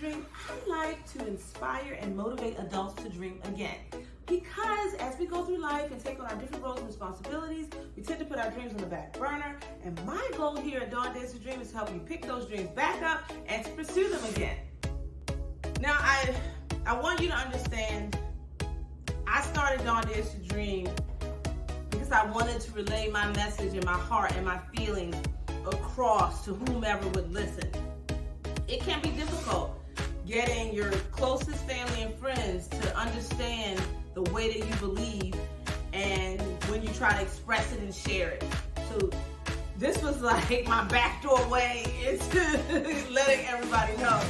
DawnDares2Dream, I like to inspire and motivate adults to dream again. Because as we go through life and take on our different roles and responsibilities, we tend to put our dreams on the back burner. And my goal here at DawnDares2Dream is to help you pick those dreams back up and to pursue them again. Now, I want you to understand, I started DawnDares2Dream because I wanted to relay my message and my heart and my feelings across to whomever would listen. It can be difficult getting your closest family and friends to understand the way that you believe and when you try to express it and share it. So this was like my backdoor way into letting everybody know.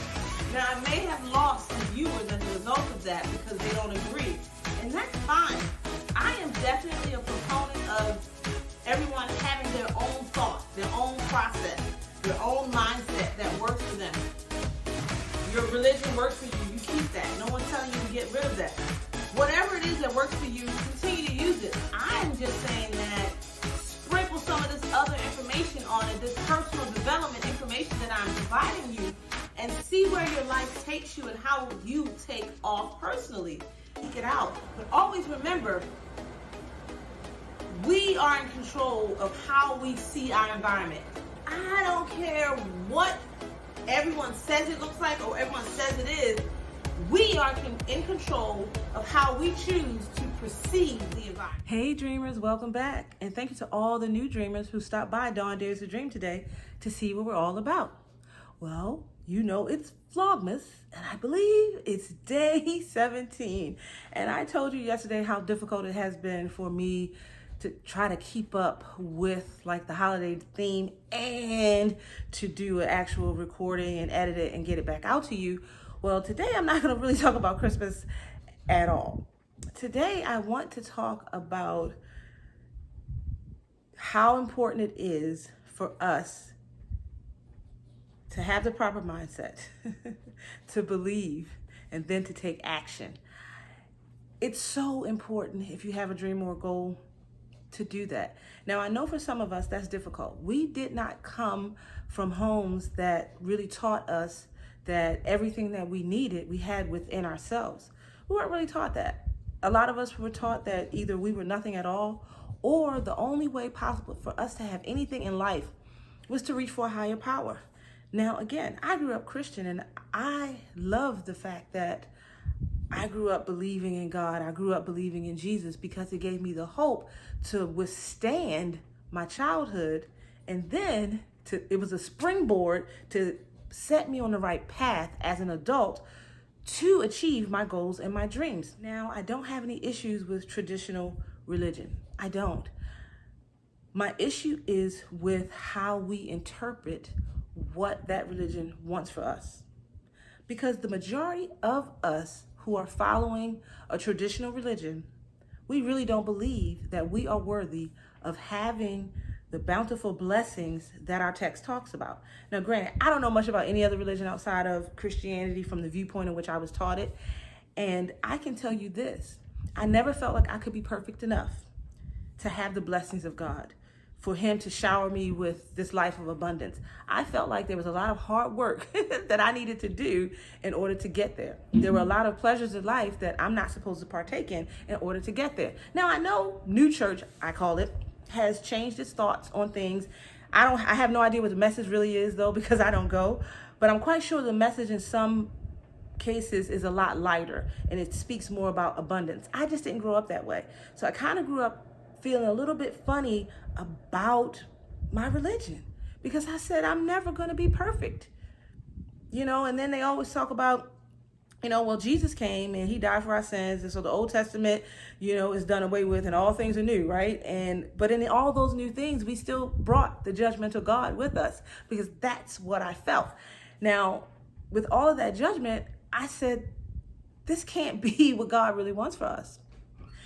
Now, I may have lost some viewers as a result of that because they don't agree, and that's fine. I am definitely a proponent of everyone having their own thoughts, their own process, their own mindset that works for them. Your religion works for you, you keep that. No one's telling you to get rid of that. Whatever it is that works for you, continue to use it. I'm just saying that sprinkle some of this other information on it, this personal development information that I'm providing you, and see where your life takes you and how you take off personally. Seek it out. But always remember, we are in control of how we see our environment. I don't care what everyone says it looks like or everyone says it is. We are in control of how we choose to perceive the environment. Hey dreamers, welcome back. And thank you to all the new dreamers who stopped by DawnDares2Dream today to see what we're all about. Well, you know it's VLOMAS, and I believe it's day 17. And I told you yesterday how difficult it has been for me to try to keep up with like the holiday theme and to do an actual recording and edit it and get it back out to you. Well, today I'm not gonna really talk about Christmas at all. Today I want to talk about how important it is for us to have the proper mindset, to believe, and then to take action. It's so important if you have a dream or a goal to do that. Now, I know for some of us that's difficult. We did not come from homes that really taught us that everything that we needed, we had within ourselves. We weren't really taught that. A lot of us were taught that either we were nothing at all, or the only way possible for us to have anything in life was to reach for a higher power. Now, again, I grew up Christian, and I love the fact that I grew up believing in God. I grew up believing in Jesus because it gave me the hope to withstand my childhood. And then it was a springboard to set me on the right path as an adult to achieve my goals and my dreams. Now, I don't have any issues with traditional religion. I don't. My issue is with how we interpret what that religion wants for us. Because the majority of us who are following a traditional religion, we really don't believe that we are worthy of having the bountiful blessings that our text talks about. Now, granted, I don't know much about any other religion outside of Christianity from the viewpoint in which I was taught it. And I can tell you this, I never felt like I could be perfect enough to have the blessings of God, for him to shower me with this life of abundance. I felt like there was a lot of hard work that I needed to do in order to get there. There were a lot of pleasures in life that I'm not supposed to partake in order to get there. Now, I know New Church, I call it, has changed its thoughts on things. I have no idea what the message really is though, because I don't go, but I'm quite sure the message in some cases is a lot lighter and it speaks more about abundance. I just didn't grow up that way. So I kind of grew up feeling a little bit funny about my religion because I said, I'm never going to be perfect, you know. And then they always talk about, you know, well, Jesus came and he died for our sins. And so the Old Testament, you know, is done away with and all things are new, right? But in all those new things, we still brought the judgmental God with us because that's what I felt. Now, with all of that judgment, I said, this can't be what God really wants for us.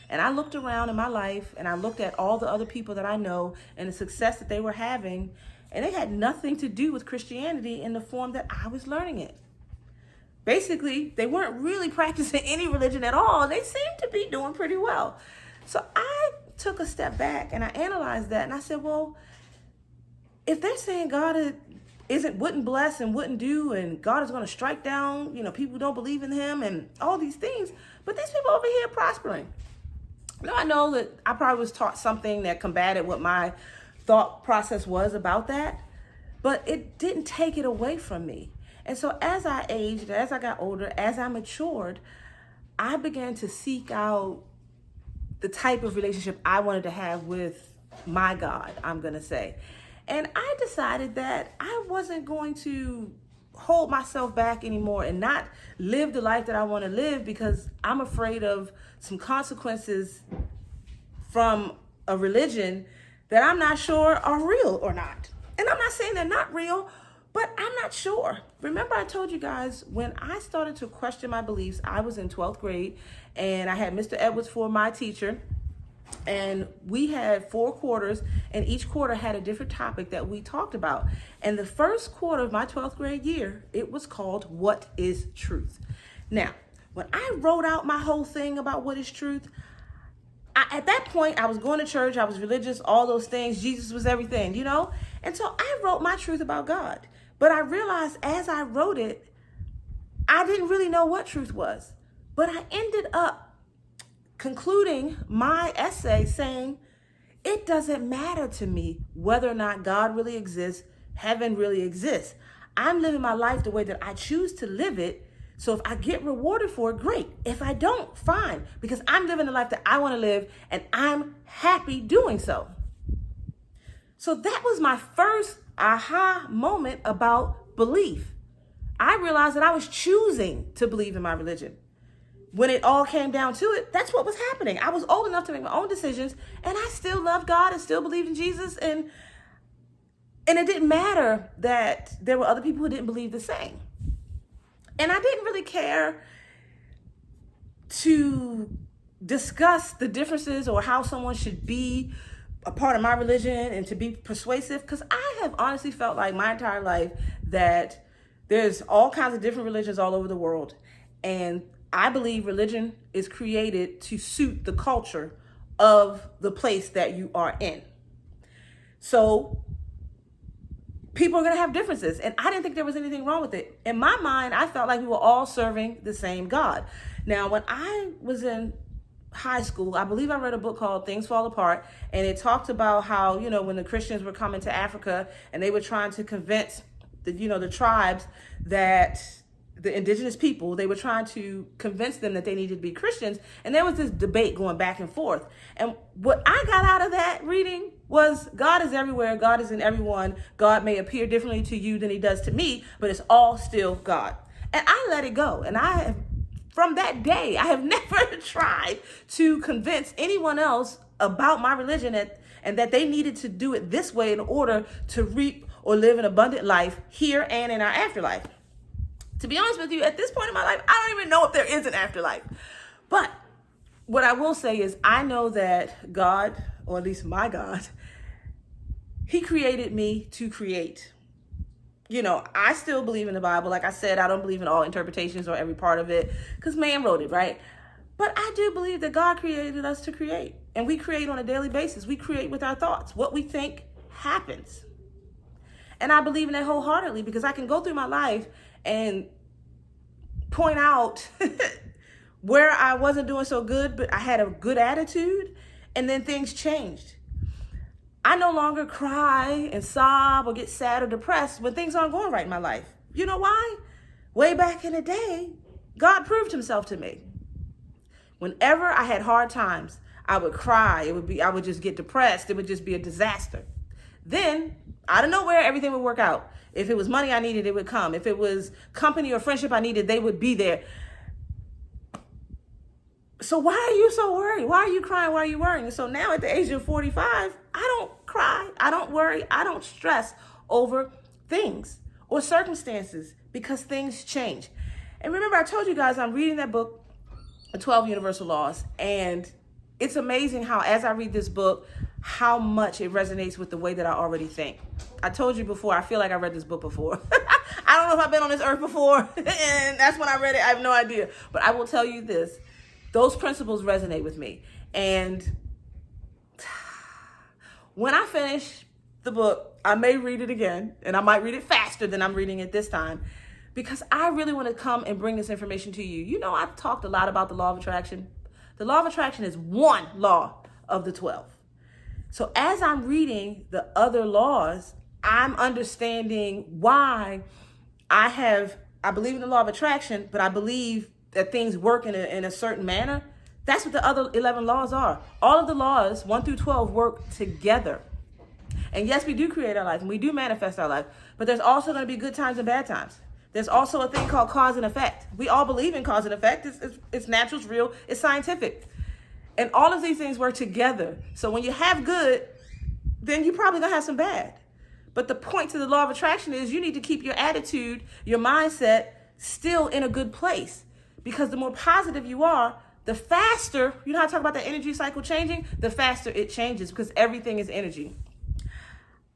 And I looked around in my life and I looked at all the other people that I know and the success that they were having, and they had nothing to do with Christianity in the form that I was learning it. Basically, they weren't really practicing any religion at all. They seemed to be doing pretty well. So I took a step back and I analyzed that and I said, well, if they're saying God wouldn't bless and wouldn't do, and God is going to strike down, people who don't believe in him and all these things. But these people over here prospering. Now, I know that I probably was taught something that combated what my thought process was about that, but it didn't take it away from me. And so as I aged, as I got older, as I matured, I began to seek out the type of relationship I wanted to have with my God, I'm going to say. And I decided that I wasn't going to hold myself back anymore and not live the life that I want to live, because I'm afraid of some consequences from a religion that I'm not sure are real or not. And I'm not saying they're not real, but I'm not sure. Remember, I told you guys, when I started to question my beliefs, I was in 12th grade and I had Mr. Edwards for my teacher. And we had 4 quarters, and each quarter had a different topic that we talked about. And the first quarter of my 12th grade year, it was called What is Truth? Now, when I wrote out my whole thing about what is truth, at that point, I was going to church, I was religious, all those things. Jesus was everything, And so I wrote my truth about God. But I realized as I wrote it, I didn't really know what truth was. But I ended up concluding my essay saying, it doesn't matter to me whether or not God really exists, heaven really exists. I'm living my life the way that I choose to live it. So if I get rewarded for it, great. If I don't, fine, because I'm living the life that I want to live and I'm happy doing so. So that was my first aha moment about belief. I realized that I was choosing to believe in my religion. When it all came down to it, that's what was happening. I was old enough to make my own decisions, and I still loved God and still believed in Jesus. And it didn't matter that there were other people who didn't believe the same. And I didn't really care to discuss the differences or how someone should be a part of my religion and to be persuasive, because I have honestly felt like my entire life that there's all kinds of different religions all over the world. And I believe religion is created to suit the culture of the place that you are in. So people are going to have differences. And I didn't think there was anything wrong with it. In my mind, I felt like we were all serving the same God. Now, when I was in high school, I believe I read a book called Things Fall Apart. And it talked about how, when the Christians were coming to Africa and they were trying to convince the tribes that the indigenous people, they were trying to convince them that they needed to be Christians. And there was this debate going back and forth. And what I got out of that reading was God is everywhere. God is in everyone. God may appear differently to you than he does to me, but it's all still God. And I let it go. And from that day, I have never tried to convince anyone else about my religion and that they needed to do it this way in order to reap or live an abundant life here and in our afterlife. To be honest with you, at this point in my life, I don't even know if there is an afterlife. But what I will say is I know that God, or at least my God, he created me to create. I still believe in the Bible. Like I said, I don't believe in all interpretations or every part of it because man wrote it, right? But I do believe that God created us to create. And we create on a daily basis. We create with our thoughts. What we think happens. And I believe in that wholeheartedly because I can go through my life and point out where I wasn't doing so good, but I had a good attitude, and then things changed. I no longer cry and sob or get sad or depressed when things aren't going right in my life. You know why? Way back in the day, God proved himself to me. Whenever I had hard times, I would cry. I would just get depressed. It would just be a disaster. Then, out of nowhere, everything would work out. If it was money I needed, it would come. If it was company or friendship I needed, they would be there. So why are you so worried? Why are you crying? Why are you worrying? And so now at the age of 45, I don't cry. I don't worry. I don't stress over things or circumstances because things change. And remember, I told you guys I'm reading that book, The 12 Universal Laws. And it's amazing how as I read this book, how much it resonates with the way that I already think. I told you before, I feel like I read this book before. I don't know if I've been on this earth before, and that's when I read it. I have no idea. But I will tell you this. Those principles resonate with me. And when I finish the book, I may read it again, and I might read it faster faster than I'm reading it this time, because I really want to come and bring this information to you. You know, I've talked a lot about the law of attraction. The law of attraction is one law of the 12. So as I'm reading the other laws, I'm understanding why I believe in the law of attraction, but I believe that things work in a certain manner. That's what the other 11 laws are. All of the laws, 1 through 12, work together. And yes, we do create our life and we do manifest our life, but there's also going to be good times and bad times. There's also a thing called cause and effect. We all believe in cause and effect. It's natural, it's real, it's scientific. And all of these things work together. So when you have good, then you're probably going to have some bad. But the point to the law of attraction is you need to keep your attitude, your mindset still in a good place. Because the more positive you are, the faster, you know how I talk about the energy cycle changing? The faster it changes, because everything is energy.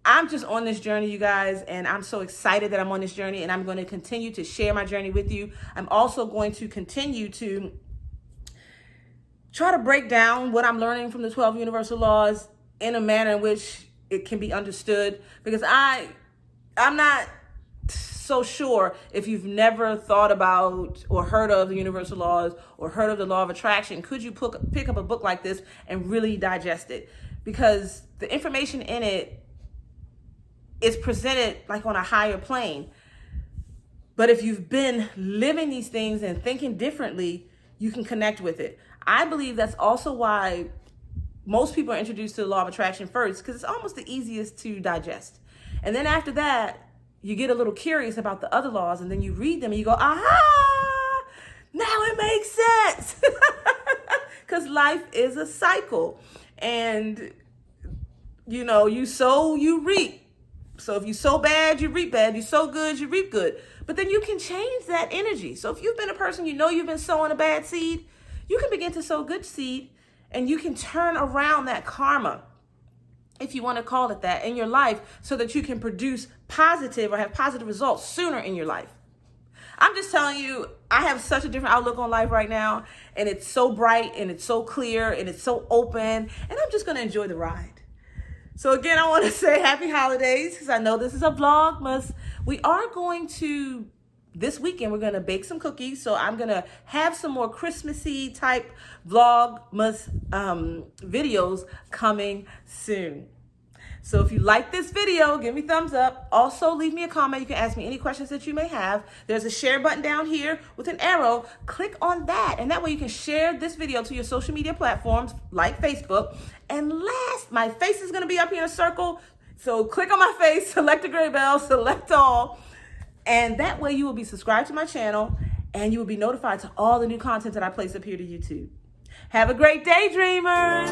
I'm just on this journey, you guys, and I'm so excited that I'm on this journey, and I'm going to continue to share my journey with you. I'm also going to continue to try to break down what I'm learning from the 12 universal laws in a manner in which it can be understood, because I'm not so sure if you've never thought about or heard of the universal laws or heard of the law of attraction, could you pick up a book like this and really digest it? Because the information in it is presented like on a higher plane. But if you've been living these things and thinking differently, you can connect with it. I believe that's also why most people are introduced to the law of attraction first, because it's almost the easiest to digest. And then after that, you get a little curious about the other laws, and then you read them and you go, aha, now it makes sense. Because life is a cycle. And, you know, you sow, you reap. So if you sow bad, you reap bad. You sow good, you reap good. But then you can change that energy. So if you've been a person, you know you've been sowing a bad seed, you can begin to sow good seed, and you can turn around that karma, if you want to call it that, in your life, so that you can produce positive or have positive results sooner in your life. I'm just telling you, I have such a different outlook on life right now, and it's so bright and it's so clear and it's so open, and I'm just going to enjoy the ride. So again, I want to say happy holidays, because I know this is a vlogmas. We are going to, this weekend, we're going to bake some cookies. So I'm going to have some more Christmassy type vlogmas videos coming soon. So if you like this video, give me a thumbs up. Also, leave me a comment. You can ask me any questions that you may have. There's a share button down here with an arrow. Click on that, and that way you can share this video to your social media platforms like Facebook. And last, my face is going to be up here in a circle. So click on my face, select the gray bell, select all. And that way you will be subscribed to my channel, and you will be notified to all the new content that I place up here to YouTube. Have a great day, dreamers.